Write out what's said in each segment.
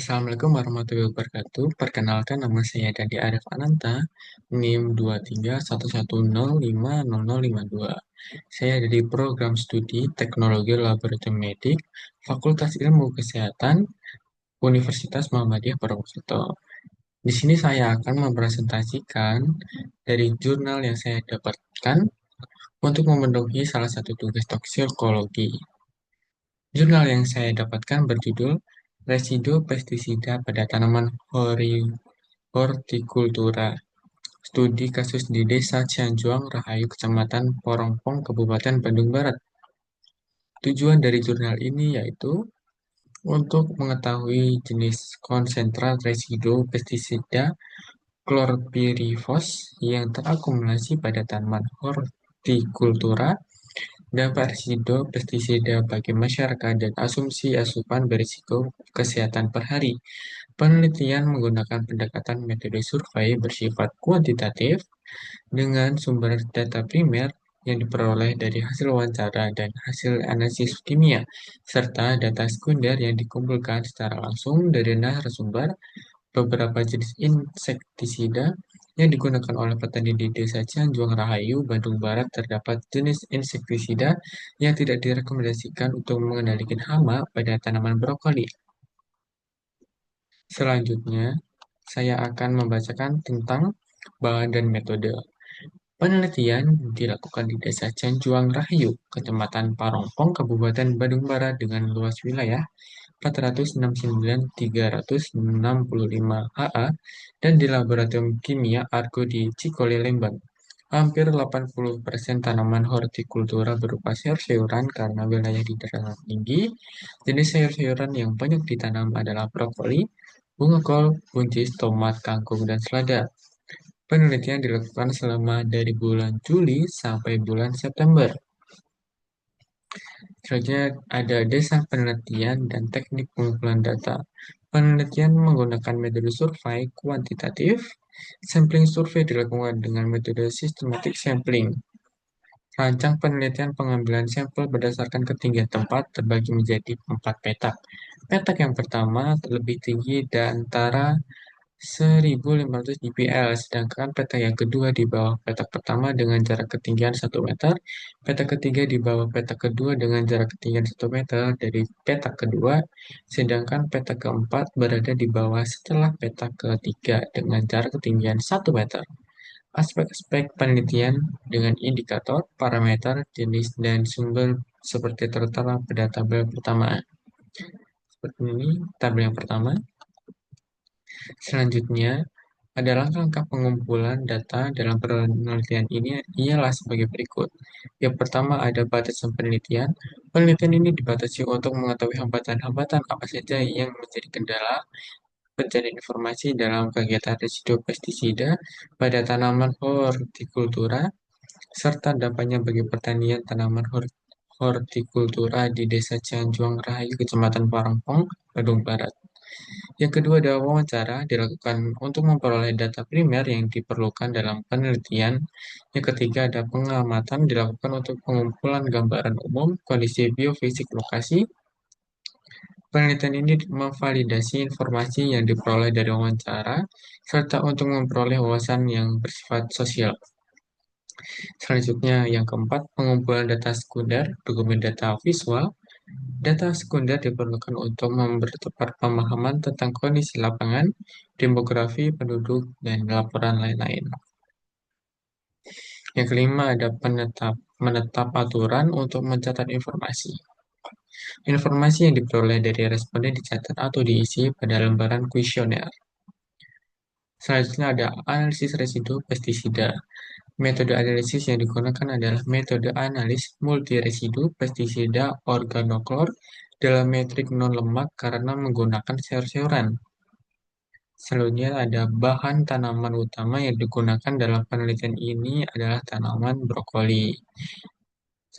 Assalamualaikum warahmatullahi wabarakatuh. Perkenalkan nama saya Dadi Arif Ananta, NIM 23110500052. Saya dari program studi Teknologi Laboratorium Medik, Fakultas Ilmu Kesehatan, Universitas Muhammadiyah Purwokerto. Di sini saya akan mempresentasikan dari jurnal yang saya dapatkan untuk memenuhi salah satu tugas toksikologi. Jurnal yang saya dapatkan berjudul Residu Pestisida pada Tanaman Hortikultura. Studi kasus di Desa Cianjuang, Rahayu, Kecamatan Porongpong, Kabupaten Bandung Barat. Tujuan dari jurnal ini yaitu untuk mengetahui jenis konsentrat residu pestisida klorpirifos yang terakumulasi pada tanaman hortikultura, dampak risiko pestisida bagi masyarakat, dan asumsi asupan berisiko kesehatan per hari. Penelitian menggunakan pendekatan metode survei bersifat kuantitatif dengan sumber data primer yang diperoleh dari hasil wawancara dan hasil analisis kimia, serta data sekunder yang dikumpulkan secara langsung dari narasumber. Beberapa jenis insektisida yang digunakan oleh petani di Desa Cianjuang Rahayu, Bandung Barat. Terdapat jenis insektisida yang tidak direkomendasikan untuk mengendalikan hama pada tanaman brokoli. Selanjutnya, saya akan membacakan tentang bahan dan metode. Penelitian dilakukan di Desa Cianjuang Rahayu, Kecamatan Parongpong, Kabupaten Bandung Barat dengan luas wilayah 469.365 ha dan di Laboratorium Kimia Argo di Cikole, Lembang. Hampir 80% tanaman hortikultura berupa sayur-sayuran karena wilayah di dataran tinggi. Jenis sayur-sayuran yang banyak ditanam adalah brokoli, bunga kol, buncis, tomat, kangkung, dan selada. Penelitian dilakukan selama dari bulan Juli sampai bulan September. Selanjutnya ada desa penelitian dan teknik pengumpulan data. Penelitian menggunakan metode survei kuantitatif. Sampling survei dilakukan dengan metode systematic sampling. Rancang penelitian pengambilan sampel berdasarkan ketinggian tempat terbagi menjadi 4 petak. Petak yang pertama lebih tinggi dan antara 1.500 dpl, sedangkan petak yang kedua di bawah petak pertama dengan jarak ketinggian 1 meter, petak ketiga di bawah petak kedua dengan jarak ketinggian 1 meter dari petak kedua, sedangkan petak keempat berada di bawah setelah petak ketiga dengan jarak ketinggian 1 meter. Aspek-aspek penelitian dengan indikator, parameter, jenis, dan sumber seperti tertera pada tabel pertama. Seperti ini, tabel yang pertama. Selanjutnya, ada langkah-langkah pengumpulan data dalam penelitian ini ialah sebagai berikut. Yang pertama ada batasan penelitian. Penelitian ini dibatasi untuk mengetahui hambatan-hambatan apa saja yang menjadi kendala pencarian informasi dalam kegiatan residu pestisida pada tanaman hortikultura, serta dampaknya bagi pertanian tanaman hortikultura di Desa Cianjuang Rahayu, Kecamatan Parongpong, Bandung Barat. Yang kedua adalah wawancara dilakukan untuk memperoleh data primer yang diperlukan dalam penelitian. Yang ketiga ada pengamatan dilakukan untuk pengumpulan gambaran umum kondisi biofisik lokasi. Penelitian ini memvalidasi informasi yang diperoleh dari wawancara, serta untuk memperoleh wawasan yang bersifat sosial. Selanjutnya, yang keempat, pengumpulan data sekunder, dokumen data visual. Data sekunder diperlukan untuk mempercepat pemahaman tentang kondisi lapangan, demografi, penduduk, dan laporan lain-lain. Yang kelima ada menetap aturan untuk mencatat informasi. Informasi yang diperoleh dari responden dicatat atau diisi pada lembaran kuesioner. Selanjutnya ada analisis residu pestisida. Metode analisis yang digunakan adalah metode analis multiresidu pestisida organoklor dalam metrik non-lemak karena menggunakan sayur-sayuran. Selanjutnya ada bahan tanaman utama yang digunakan dalam penelitian ini adalah tanaman brokoli.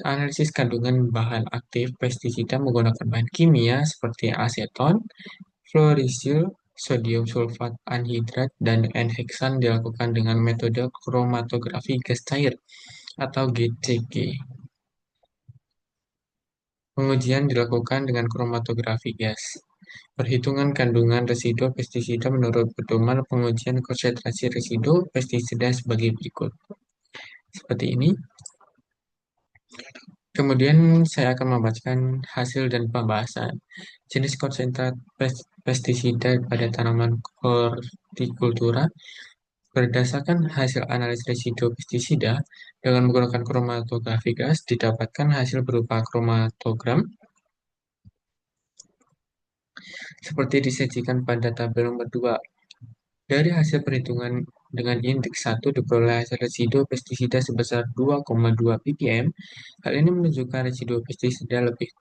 Analisis kandungan bahan aktif pestisida menggunakan bahan kimia seperti aseton, fluorosil, sodium sulfat anhidrat, dan N-heksan dilakukan dengan metode kromatografi gas cair atau GCG. Pengujian dilakukan dengan kromatografi gas. Perhitungan kandungan residu pestisida menurut pedoman pengujian konsentrasi residu pestisida sebagai berikut. Seperti ini. Kemudian saya akan membacakan hasil dan pembahasan. Jenis konsentrat pestisida pada tanaman hortikultura berdasarkan hasil analisis residu pestisida dengan menggunakan kromatografi gas didapatkan hasil berupa kromatogram seperti disajikan pada tabel nomor 2. Dari hasil perhitungan dengan indeks 1 diperoleh hasil residu pestisida sebesar 2,2 ppm. Hal ini menunjukkan residu pestisida lebih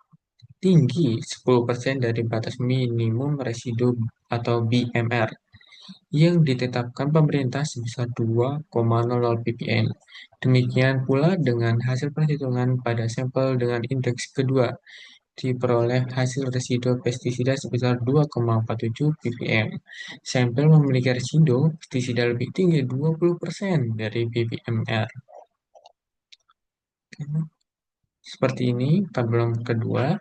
tinggi 10% dari batas minimum residu atau BMR yang ditetapkan pemerintah sebesar 2,00 ppm. Demikian pula dengan hasil perhitungan pada sampel dengan indeks kedua diperoleh hasil residu pestisida sebesar 2,47 ppm. Sampel memiliki residu pestisida lebih tinggi 20% dari BPMR. Seperti ini, tabel kedua.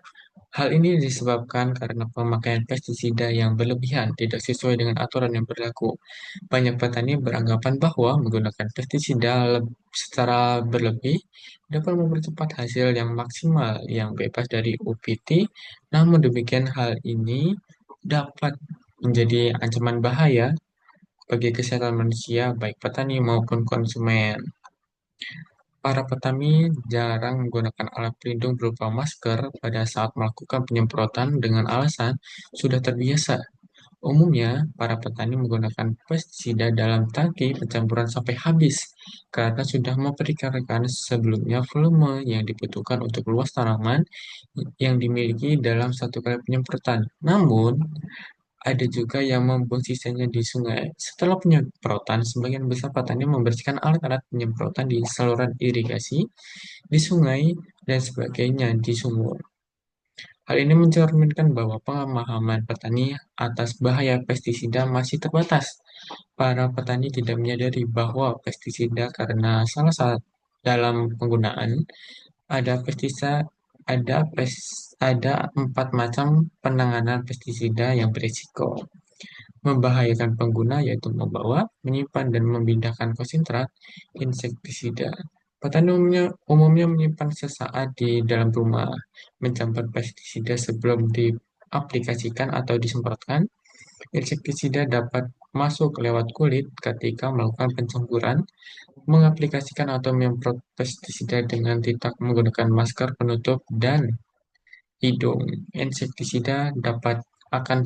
Hal ini disebabkan karena pemakaian pestisida yang berlebihan tidak sesuai dengan aturan yang berlaku. Banyak petani beranggapan bahwa menggunakan pestisida secara berlebih dapat mempercepat hasil yang maksimal yang bebas dari UPT. Namun demikian hal ini dapat menjadi ancaman bahaya bagi kesehatan manusia, baik petani maupun konsumen. Para petani jarang menggunakan alat pelindung berupa masker pada saat melakukan penyemprotan dengan alasan sudah terbiasa. Umumnya, para petani menggunakan pestisida dalam tangki pencampuran sampai habis karena sudah memperkirakan sebelumnya volume yang dibutuhkan untuk luas tanaman yang dimiliki dalam satu kali penyemprotan. Namun, ada juga yang membuang sisanya di sungai. Setelah penyemprotan, sebagian besar petani membersihkan alat-alat penyemprotan di saluran irigasi, di sungai, dan sebagainya di sumur. Hal ini mencerminkan bahwa pemahaman petani atas bahaya pestisida masih terbatas. Para petani tidak menyadari bahwa pestisida karena salah satu dalam penggunaan ada pestisida ada 4 macam penanganan pestisida yang berisiko membahayakan pengguna yaitu membawa, menyimpan, dan memindahkan konsentrat insektisida. Petani umumnya menyimpan sesaat di dalam rumah, mencampur pestisida sebelum diaplikasikan atau disemprotkan. Insektisida dapat masuk lewat kulit ketika melakukan pencampuran, mengaplikasikan atau menyemprot pestisida dengan tidak menggunakan masker penutup dan hidung. Insektisida dapat akan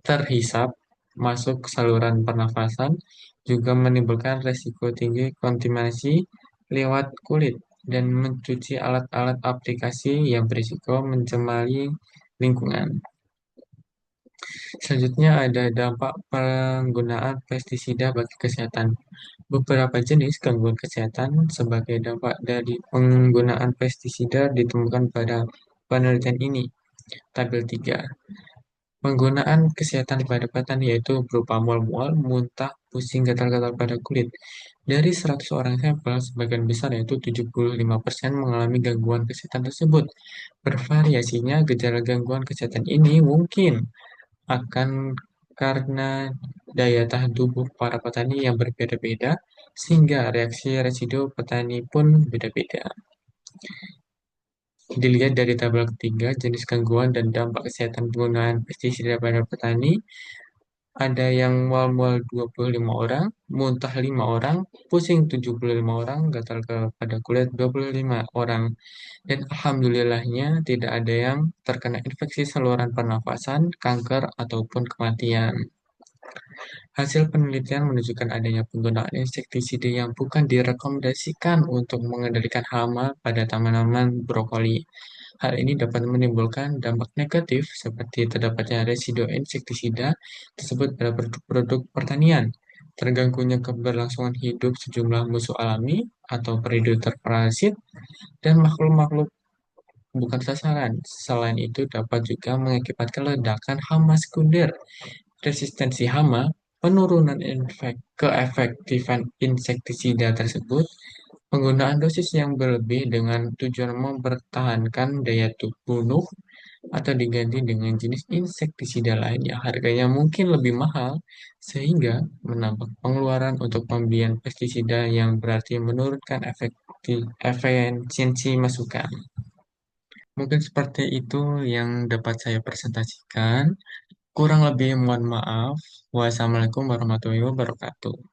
terhisap masuk saluran pernafasan, juga menimbulkan resiko tinggi kontaminasi lewat kulit dan mencuci alat-alat aplikasi yang berisiko mencemari lingkungan. Selanjutnya ada dampak penggunaan pestisida bagi kesehatan. Beberapa jenis gangguan kesehatan sebagai dampak dari penggunaan pestisida ditemukan pada penelitian ini. Tabel 3. Penggunaan kesehatan pada petani yaitu berupa mual-mual, muntah, pusing, gatal-gatal pada kulit. Dari 100 orang sampel, sebagian besar yaitu 75% mengalami gangguan kesehatan tersebut. Bervariasinya gejala gangguan kesehatan ini mungkin akan karena daya tahan tubuh para petani yang berbeda-beda, sehingga reaksi residu petani pun beda-beda. Dilihat dari tabel ketiga, jenis gangguan dan dampak kesehatan penggunaan pestisida pada petani, ada yang mual-mual 25 orang, muntah 5 orang, pusing 75 orang, gatal pada kulit 25 orang. Dan alhamdulillahnya tidak ada yang terkena infeksi saluran pernafasan, kanker, ataupun kematian. Hasil penelitian menunjukkan adanya penggunaan insektisida yang bukan direkomendasikan untuk mengendalikan hama pada tanaman brokoli. Hal ini dapat menimbulkan dampak negatif seperti terdapatnya residu insektisida tersebut pada produk-produk pertanian, terganggunya keberlangsungan hidup sejumlah musuh alami atau predator parasit, dan makhluk-makhluk bukan sasaran. Selain itu, dapat juga mengakibatkan ledakan hama sekunder, resistensi hama, penurunan keefektifan insektisida tersebut, penggunaan dosis yang berlebih dengan tujuan mempertahankan daya bunuh, atau diganti dengan jenis insektisida lain yang harganya mungkin lebih mahal, sehingga menambah pengeluaran untuk pembelian pestisida yang berarti menurunkan efisiensi masukan. Mungkin seperti itu yang dapat saya presentasikan. Kurang lebih mohon maaf. Wassalamualaikum warahmatullahi wabarakatuh.